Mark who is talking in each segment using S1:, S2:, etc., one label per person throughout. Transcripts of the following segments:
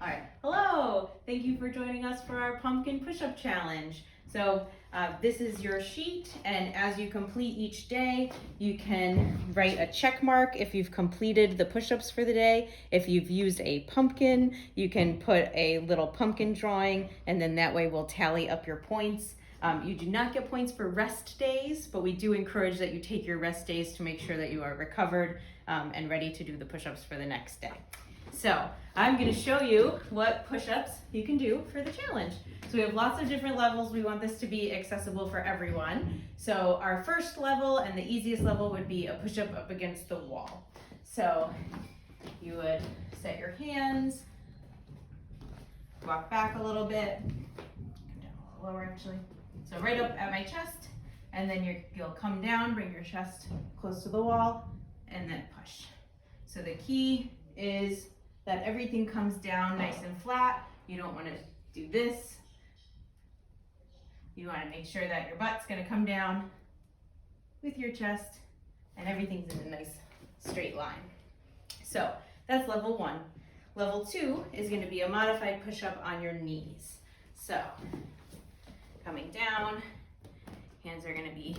S1: All right, hello. Thank you for joining us for our pumpkin push-up challenge. So this is your sheet, and as you complete each day, you can write a check mark if you've completed the push-ups for the day. If you've used a pumpkin, you can put a little pumpkin drawing, and then that way we'll tally up your points. You do not get points for rest days, but we do encourage that you take your rest days to make sure that you are recovered and ready to do the push-ups for the next day. So I'm going to show you what push-ups you can do for the challenge. So we have lots of different levels. We want this to be accessible for everyone. So our first level and the easiest level would be a push-up up against the wall. So you would set your hands, walk back a little bit, come down a little lower actually. So right up at my chest, and then you'll come down, bring your chest close to the wall, and then push. So the key is that everything comes down nice and flat. You don't want to do this. You want to make sure that your butt's going to come down with your chest and everything's in a nice straight line. So that's level 1. Level 2 is going to be a modified push-up on your knees. So coming down, hands are going to be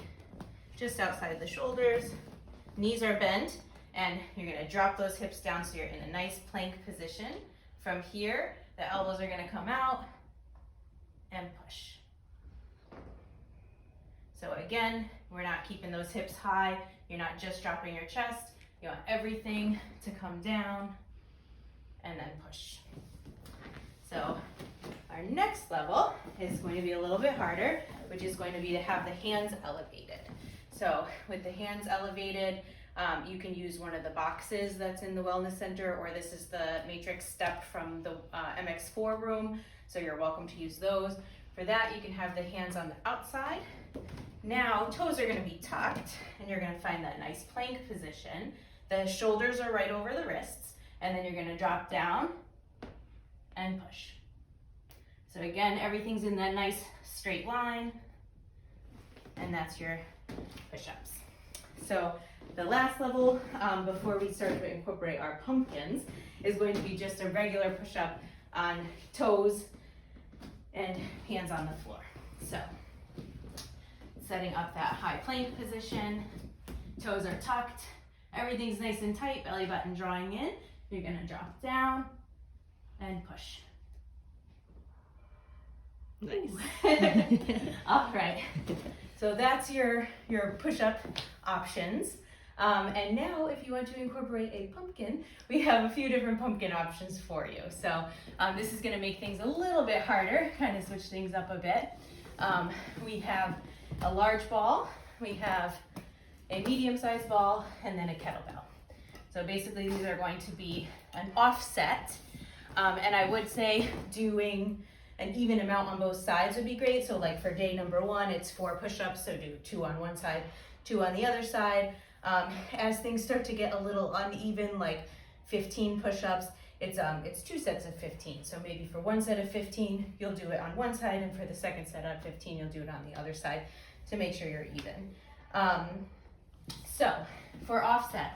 S1: just outside the shoulders, knees are bent, and you're going to drop those hips down so you're in a nice plank position. From here, the elbows are going to come out and push. So again, we're not keeping those hips high. You're not just dropping your chest. You want everything to come down and then push. So our next level is going to be a little bit harder, which is going to be to have the hands elevated. So with the hands elevated, you can use one of the boxes that's in the wellness center, or this is the matrix step from the MX4 room, so you're welcome to use those. For that, you can have the hands on the outside. Now, toes are going to be tucked, and you're going to find that nice plank position. The shoulders are right over the wrists, and then you're going to drop down and push. So again, everything's in that nice straight line, and that's your push-ups. So the last level, before we start to incorporate our pumpkins, is going to be just a regular push-up on toes and hands on the floor. So setting up that high plank position, toes are tucked, everything's nice and tight, belly button drawing in. You're going to drop down and push.
S2: Nice.
S1: All right, so that's your push-up options. And now if you want to incorporate a pumpkin, we have a few different pumpkin options for you. So this is going to make things a little bit harder, kind of switch things up a bit. We have a large ball, we have a medium-sized ball, and then a kettlebell. So basically these are going to be an offset, and I would say doing an even amount on both sides would be great. So like for day number 1, it's 4 push-ups, so do 2 on one side, 2 on the other side. As things start to get a little uneven, like 15 push-ups, it's 2 sets of 15. So maybe for one set of 15, you'll do it on one side, and for the second set of 15, you'll do it on the other side to make sure you're even. So for offset,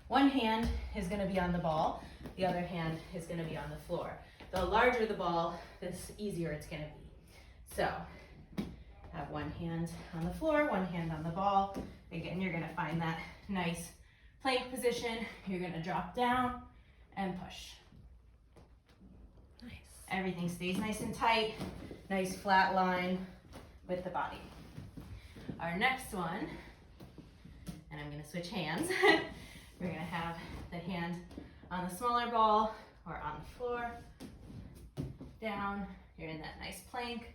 S1: one hand is going to be on the ball, the other hand is going to be on the floor. The larger the ball, the easier it's going to be. So have one hand on the floor, one hand on the ball. Again, you're going to find that nice plank position. You're going to drop down and push.
S2: Nice.
S1: Everything stays nice and tight, nice flat line with the body. Our next one, and I'm going to switch hands. We're going to have the hand on the smaller ball or on the floor. Down, you're in that nice plank.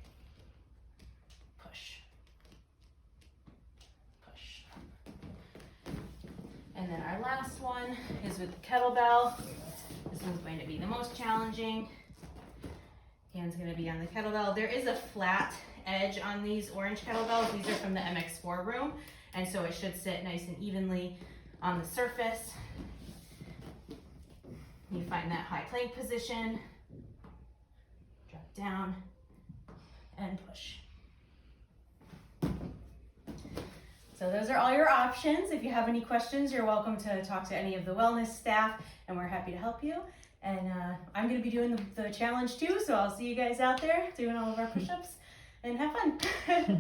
S1: Push. Push. And then our last one is with the kettlebell. This one's going to be the most challenging. Hand's going to be on the kettlebell. There is a flat edge on these orange kettlebells. These are from the MX4 room, and so it should sit nice and evenly on the surface. You find that high plank position. Drop down and push. So those are all your options. If you have any questions, you're welcome to talk to any of the wellness staff, and we're happy to help you. And I'm
S3: going to be doing the challenge too, so I'll see you guys out there doing all of our push-ups, and have fun.